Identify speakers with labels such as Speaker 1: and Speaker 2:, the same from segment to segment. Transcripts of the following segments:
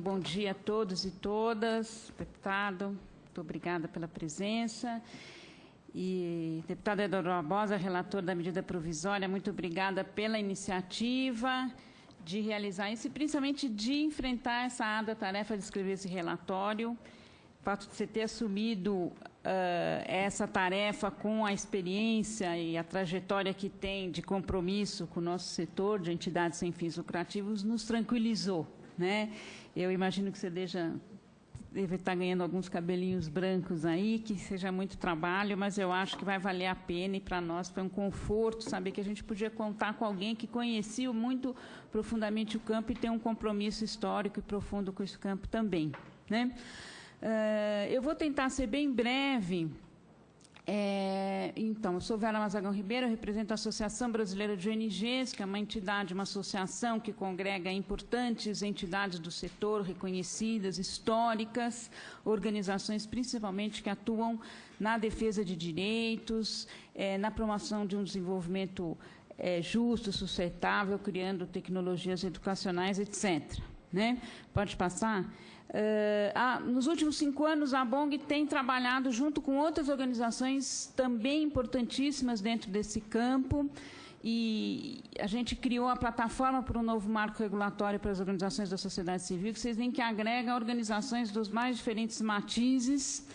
Speaker 1: bom dia a todos e todas. Deputado, muito obrigada pela presença. E, deputado Eduardo Barbosa, relator da medida provisória, muito obrigada pela iniciativa de realizar isso e principalmente de enfrentar essa árdua tarefa de escrever esse relatório. O fato de você ter assumido essa tarefa com a experiência e a trajetória que tem de compromisso com o nosso setor de entidades sem fins lucrativos nos tranquilizou, né? Eu imagino que você deve estar ganhando alguns cabelinhos brancos aí, que seja muito trabalho, mas eu acho que vai valer a pena e para nós foi um conforto saber que a gente podia contar com alguém que conhecia muito profundamente o campo e tem um compromisso histórico e profundo com esse campo também, né? Eu vou tentar ser bem breve. Então, eu sou Vera Mazagão Ribeiro, eu represento a Associação Brasileira de ONGs, que é uma entidade, uma associação que congrega importantes entidades do setor, reconhecidas, históricas, organizações principalmente que atuam na defesa de direitos, na promoção de um desenvolvimento justo, sustentável, criando tecnologias educacionais, etc. Né? Pode passar? Nos últimos 5 anos, a ABONG tem trabalhado junto com outras organizações também importantíssimas dentro desse campo e a gente criou a plataforma para um novo marco regulatório para as organizações da sociedade civil, que vocês veem que agrega organizações dos mais diferentes matizes,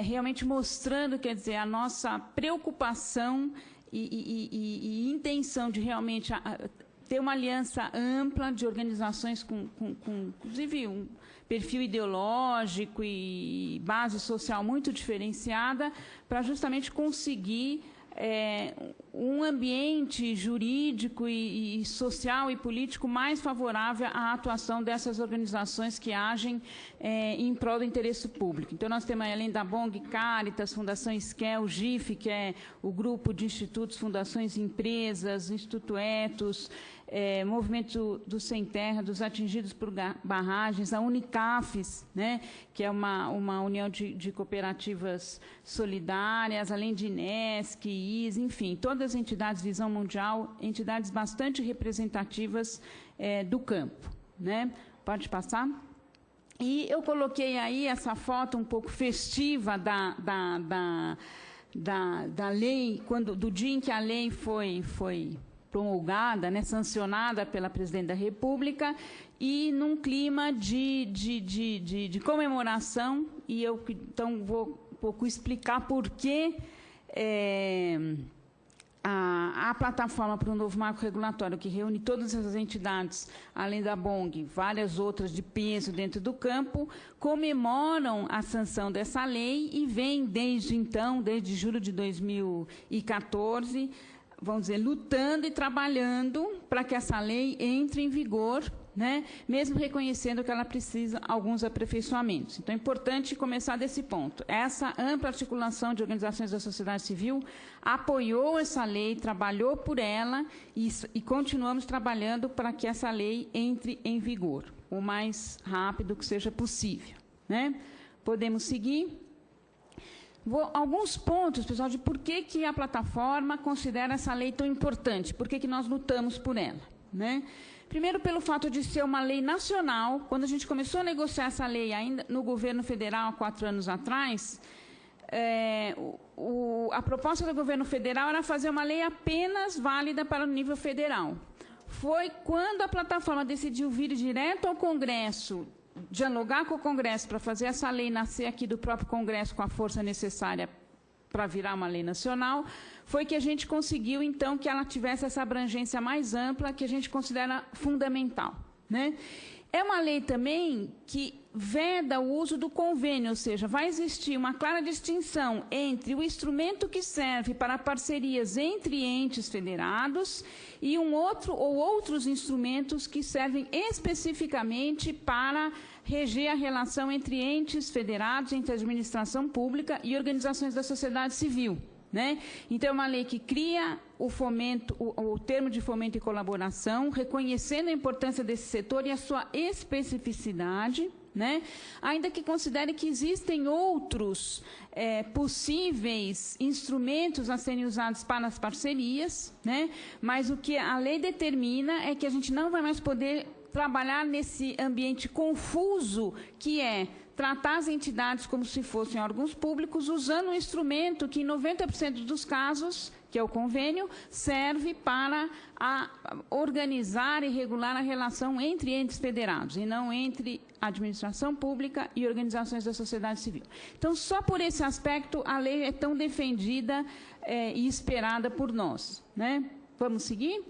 Speaker 1: realmente mostrando, quer dizer, a nossa preocupação e intenção de realmente ter uma aliança ampla de organizações com inclusive, um perfil ideológico e base social muito diferenciada, para justamente conseguir um ambiente jurídico e social e político mais favorável à atuação dessas organizações que agem em prol do interesse público. Então, nós temos, além da ABONG, Caritas, Fundação Esquel, GIF, que é o grupo de institutos, fundações, empresas, Instituto Etos, Movimento do Sem Terra, dos atingidos por barragens, a Unicafes, né, que é uma união de cooperativas solidárias, além de INESC, IS, enfim, todas as entidades de visão mundial, entidades bastante representativas do campo, né? Pode passar? E eu coloquei aí essa foto um pouco festiva da lei, do dia em que a lei foi promulgada, né, sancionada pela Presidente da República, e num clima de comemoração, e eu então vou um pouco explicar por que a plataforma para o novo marco regulatório, que reúne todas essas entidades, além da ABONG, várias outras de peso dentro do campo, comemoram a sanção dessa lei e vem desde então, desde julho de 2014, vamos dizer, lutando e trabalhando para que essa lei entre em vigor, né, mesmo reconhecendo que ela precisa de alguns aperfeiçoamentos. Então, é importante começar desse ponto. Essa ampla articulação de organizações da sociedade civil apoiou essa lei, trabalhou por ela e continuamos trabalhando para que essa lei entre em vigor o mais rápido que seja possível, né? Podemos seguir. Alguns pontos, pessoal, de por que a plataforma considera essa lei tão importante, por que nós lutamos por ela, né? Primeiro, pelo fato de ser uma lei nacional. Quando a gente começou a negociar essa lei ainda no governo federal, há 4 anos atrás, a proposta do governo federal era fazer uma lei apenas válida para o nível federal. Foi quando a plataforma decidiu vir direto ao Congresso, dialogar com o Congresso para fazer essa lei nascer aqui do próprio Congresso com a força necessária para virar uma lei nacional, foi que a gente conseguiu, então, que ela tivesse essa abrangência mais ampla, que a gente considera fundamental, né? É uma lei também que veda o uso do convênio, ou seja, vai existir uma clara distinção entre o instrumento que serve para parcerias entre entes federados e outros instrumentos que servem especificamente para reger a relação entre entes federados, entre a administração pública e organizações da sociedade civil, né? Então, é uma lei que cria o termo de fomento e colaboração, reconhecendo a importância desse setor e a sua especificidade, né? Ainda que considere que existem outros possíveis instrumentos a serem usados para as parcerias, né? Mas o que a lei determina é que a gente não vai mais poder trabalhar nesse ambiente confuso que é tratar as entidades como se fossem órgãos públicos, usando um instrumento que, em 90% dos casos, que é o convênio, serve para organizar e regular a relação entre entes federados, e não entre administração pública e organizações da sociedade civil. Então, só por esse aspecto, a lei é tão defendida e esperada por nós, né? Vamos seguir?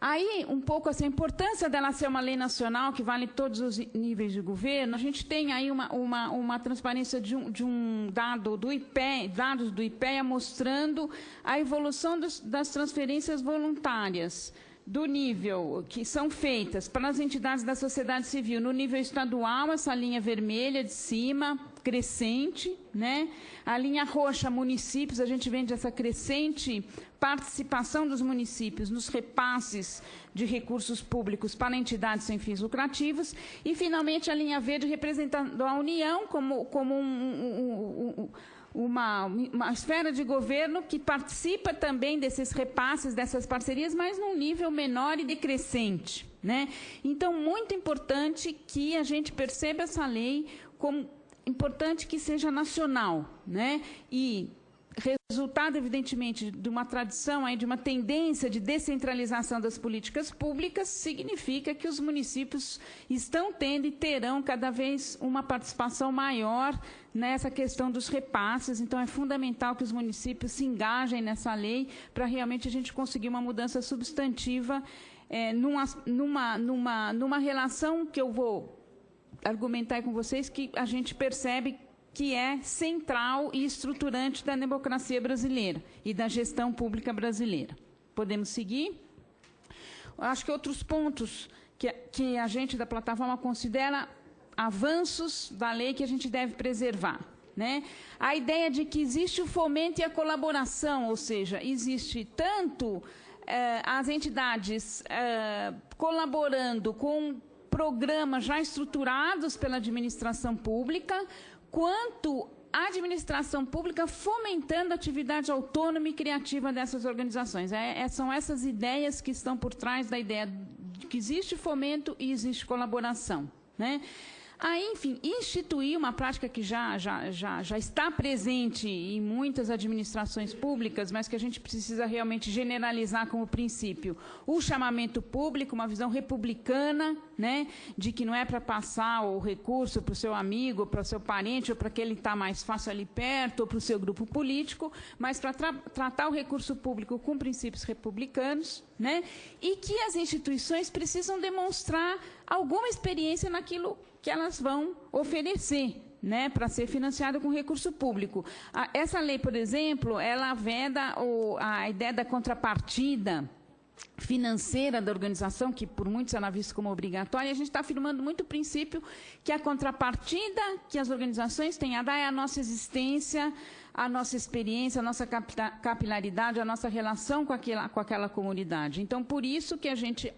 Speaker 1: Aí, um pouco essa importância dela ser uma lei nacional que vale em todos os níveis de governo, a gente tem aí uma transparência de um dado do IPEA, dados do IPEA mostrando a evolução das transferências voluntárias do nível que são feitas para as entidades da sociedade civil. No nível estadual, essa linha vermelha de cima, crescente, né? A linha roxa, municípios, a gente vê essa crescente participação dos municípios nos repasses de recursos públicos para entidades sem fins lucrativos. E, finalmente, a linha verde representando a União como uma esfera de governo que participa também desses repasses, dessas parcerias, mas num nível menor e decrescente, né? Então, muito importante que a gente perceba essa lei como importante que seja nacional, né? E resultado, evidentemente, de uma tradição, aí, de uma tendência de descentralização das políticas públicas, significa que os municípios estão tendo e terão cada vez uma participação maior nessa questão dos repasses. Então, é fundamental que os municípios se engajem nessa lei para realmente a gente conseguir uma mudança substantiva numa relação que eu vou argumentar com vocês, que a gente percebe que é central e estruturante da democracia brasileira e da gestão pública brasileira. Podemos seguir? Acho que outros pontos que a gente da plataforma considera avanços da lei que a gente deve preservar, né? A ideia de que existe o fomento e a colaboração, ou seja, existe tanto as entidades colaborando com programas já estruturados pela administração pública, quanto a administração pública fomentando a atividade autônoma e criativa dessas organizações. São essas ideias que estão por trás da ideia de que existe fomento e existe colaboração, né? Aí, enfim, instituir uma prática que já está presente em muitas administrações públicas, mas que a gente precisa realmente generalizar como princípio. O chamamento público, uma visão republicana, né, de que não é para passar o recurso para o seu amigo, para o seu parente, ou para aquele que está mais fácil ali perto, ou para o seu grupo político, mas para tratar o recurso público com princípios republicanos, né, e que as instituições precisam demonstrar alguma experiência naquilo que elas vão oferecer, né, para ser financiado com recurso público. Essa lei, por exemplo, ela veda a ideia da contrapartida financeira da organização, que por muitos ela é vista como obrigatória, e a gente está afirmando muito o princípio que a contrapartida que as organizações têm a dar é a nossa existência, a nossa experiência, a nossa capilaridade, a nossa relação com aquela comunidade. Então, por isso que a gente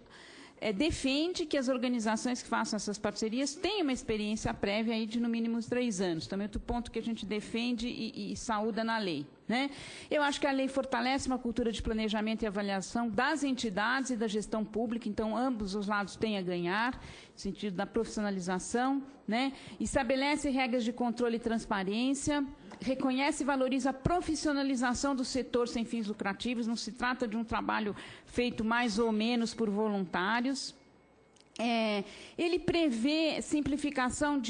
Speaker 1: defende que as organizações que façam essas parcerias tenham uma experiência prévia aí de, no mínimo, 3 anos. Também outro ponto que a gente defende e saúda na lei, né? Eu acho que a lei fortalece uma cultura de planejamento e avaliação das entidades e da gestão pública, então ambos os lados têm a ganhar, no sentido da profissionalização, né? Estabelece regras de controle e transparência, reconhece e valoriza a profissionalização do setor sem fins lucrativos, não se trata de um trabalho feito mais ou menos por voluntários. Ele prevê simplificação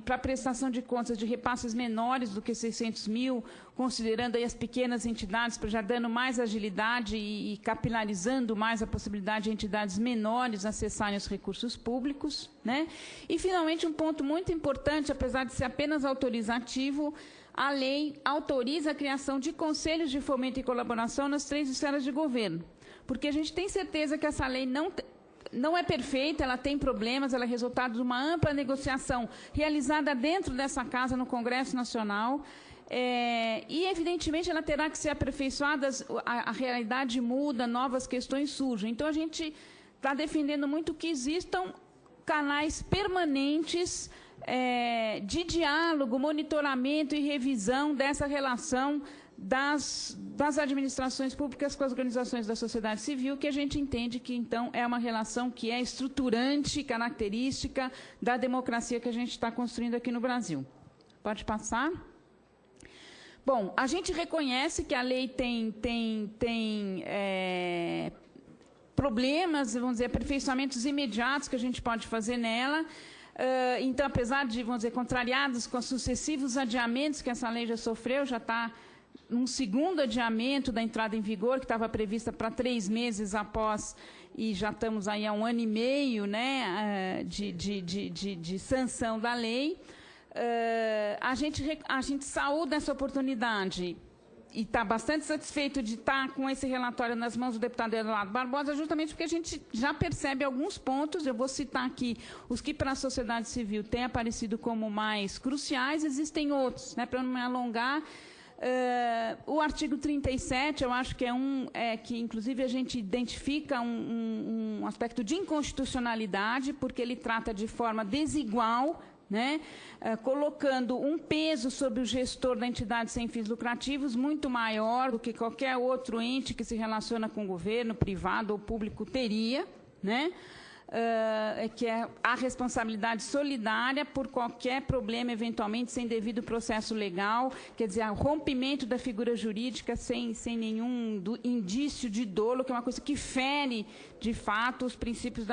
Speaker 1: para prestação de contas de repasses menores do que 600 mil, considerando aí as pequenas entidades, já dando mais agilidade e capilarizando mais a possibilidade de entidades menores acessarem os recursos públicos, né? E, finalmente, um ponto muito importante, apesar de ser apenas autorizativo, a lei autoriza a criação de conselhos de fomento e colaboração nas 3 esferas de governo, porque a gente tem certeza que essa lei não é perfeita, ela tem problemas, ela é resultado de uma ampla negociação realizada dentro dessa casa, no Congresso Nacional, e, evidentemente, ela terá que ser aperfeiçoada, a realidade muda, novas questões surgem. Então, a gente está defendendo muito que existam canais permanentes de diálogo, monitoramento e revisão dessa relação das administrações públicas com as organizações da sociedade civil, que a gente entende que, então, é uma relação que é estruturante, característica da democracia que a gente está construindo aqui no Brasil. Pode passar? Bom, a gente reconhece que a lei tem problemas, vamos dizer, aperfeiçoamentos imediatos que a gente pode fazer nela. Então, apesar de, vamos dizer, contrariados com os sucessivos adiamentos que essa lei já sofreu, já está um segundo adiamento da entrada em vigor, que estava prevista para 3 meses após, e já estamos aí há 1 ano e meio, né, de sanção da lei. A gente saúda essa oportunidade e está bastante satisfeito de estar com esse relatório nas mãos do deputado Eduardo Barbosa, justamente porque a gente já percebe alguns pontos. Eu vou citar aqui os que para a sociedade civil têm aparecido como mais cruciais, existem outros, né, para não me alongar. O artigo 37, eu acho que que, inclusive, a gente identifica um aspecto de inconstitucionalidade, porque ele trata de forma desigual, né, colocando um peso sobre o gestor da entidade sem fins lucrativos muito maior do que qualquer outro ente que se relaciona com o governo, privado ou público teria, né, que é a responsabilidade solidária por qualquer problema, eventualmente, sem devido processo legal, quer dizer, o rompimento da figura jurídica sem nenhum indício de dolo, que é uma coisa que fere, de fato, os princípios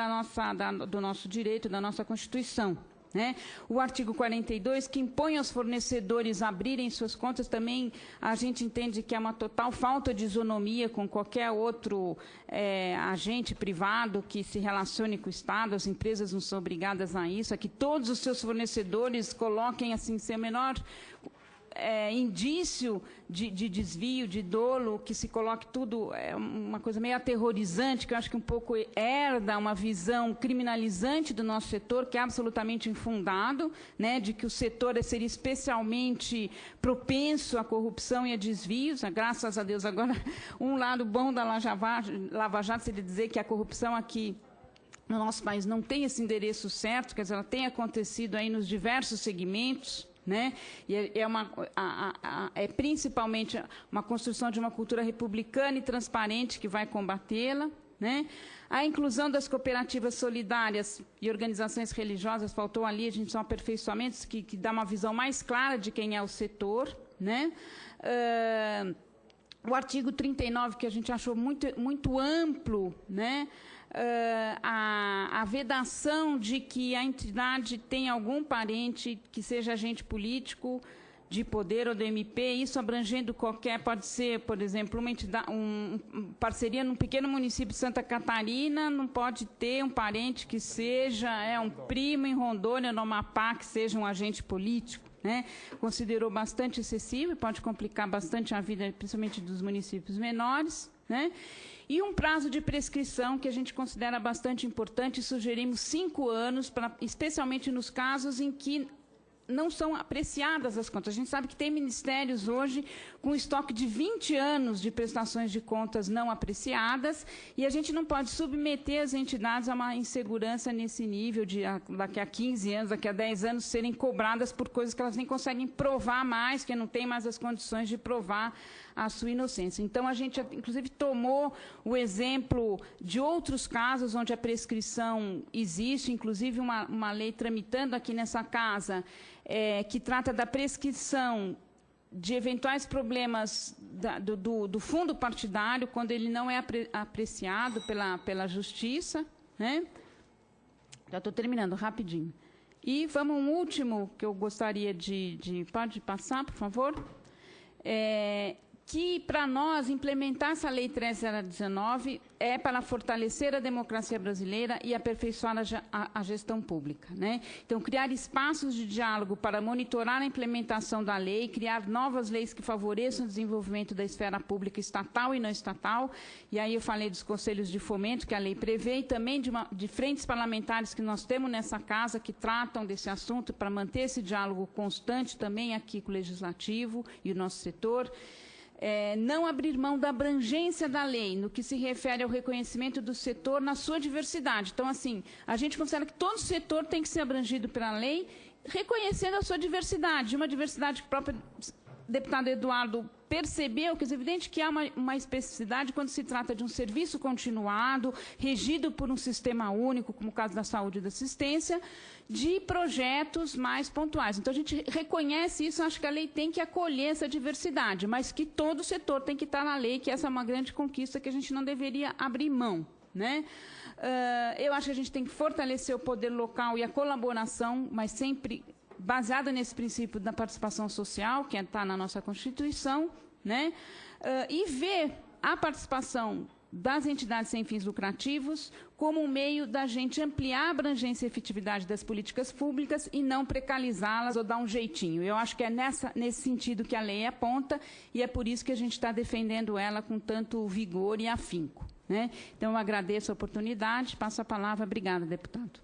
Speaker 1: do nosso direito, da nossa Constituição. Né? O artigo 42, que impõe aos fornecedores abrirem suas contas, também a gente entende que é uma total falta de isonomia com qualquer outro agente privado que se relacione com o Estado. As empresas não são obrigadas a isso, a que todos os seus fornecedores coloquem assim, sem o menor indício de desvio, de dolo, que se coloque tudo, é uma coisa meio aterrorizante, que eu acho que um pouco herda uma visão criminalizante do nosso setor, que é absolutamente infundado, né, de que o setor seria especialmente propenso à corrupção e a desvios. Graças a Deus, agora, um lado bom da Lava Jato seria dizer que a corrupção aqui no nosso país não tem esse endereço certo, quer dizer, ela tem acontecido aí nos diversos segmentos, né? E é principalmente uma construção de uma cultura republicana e transparente que vai combatê-la, né? A inclusão das cooperativas solidárias e organizações religiosas, faltou ali, a gente são aperfeiçoamentos que dá uma visão mais clara de quem é o setor, né? O artigo 39, que a gente achou muito amplo, né? A vedação de que a entidade tem algum parente que seja agente político de poder ou do MP, isso abrangendo qualquer, pode ser, por exemplo, uma entidade, parceria num pequeno município de Santa Catarina, não pode ter um parente que seja um primo em Rondônia, no Amapá, que seja um agente político, né? Considerou bastante excessivo e pode complicar bastante a vida, principalmente dos municípios menores, né? E um prazo de prescrição que a gente considera bastante importante, sugerimos 5 anos, especialmente nos casos em que não são apreciadas as contas. A gente sabe que tem ministérios hoje com estoque de 20 anos de prestações de contas não apreciadas, e a gente não pode submeter as entidades a uma insegurança nesse nível de daqui a 15 anos, daqui a 10 anos, serem cobradas por coisas que elas nem conseguem provar mais, que não têm mais as condições de provar a sua inocência. Então, a gente, inclusive, tomou o exemplo de outros casos onde a prescrição existe, inclusive uma lei tramitando aqui nessa casa, que trata da prescrição de eventuais problemas do fundo partidário, quando ele não é apreciado pela Justiça, né? Já estou terminando, rapidinho. E vamos um último que eu gostaria pode passar, por favor? Que, para nós, implementar essa Lei 13.019 é para fortalecer a democracia brasileira e aperfeiçoar a gestão pública, né? Então, criar espaços de diálogo para monitorar a implementação da lei, criar novas leis que favoreçam o desenvolvimento da esfera pública estatal e não estatal, e aí eu falei dos conselhos de fomento que a lei prevê, e também de frentes parlamentares que nós temos nessa casa que tratam desse assunto para manter esse diálogo constante também aqui com o Legislativo e o nosso setor. Não abrir mão da abrangência da lei, no que se refere ao reconhecimento do setor na sua diversidade. Então, assim, a gente considera que todo setor tem que ser abrangido pela lei, reconhecendo a sua diversidade, uma diversidade própria deputado Eduardo percebeu que é evidente que há uma especificidade quando se trata de um serviço continuado, regido por um sistema único, como o caso da saúde e da assistência, de projetos mais pontuais. Então, a gente reconhece isso, acho que a lei tem que acolher essa diversidade, mas que todo o setor tem que estar na lei, que essa é uma grande conquista que a gente não deveria abrir mão, né? Eu acho que a gente tem que fortalecer o poder local e a colaboração, mas sempre baseada nesse princípio da participação social, que está na nossa Constituição, né? E ver a participação das entidades sem fins lucrativos como um meio da gente ampliar a abrangência e efetividade das políticas públicas e não precarizá-las ou dar um jeitinho. Eu acho que é nesse sentido que a lei aponta e é por isso que a gente está defendendo ela com tanto vigor e afinco, né? Então, eu agradeço a oportunidade, passo a palavra. Obrigada, deputado.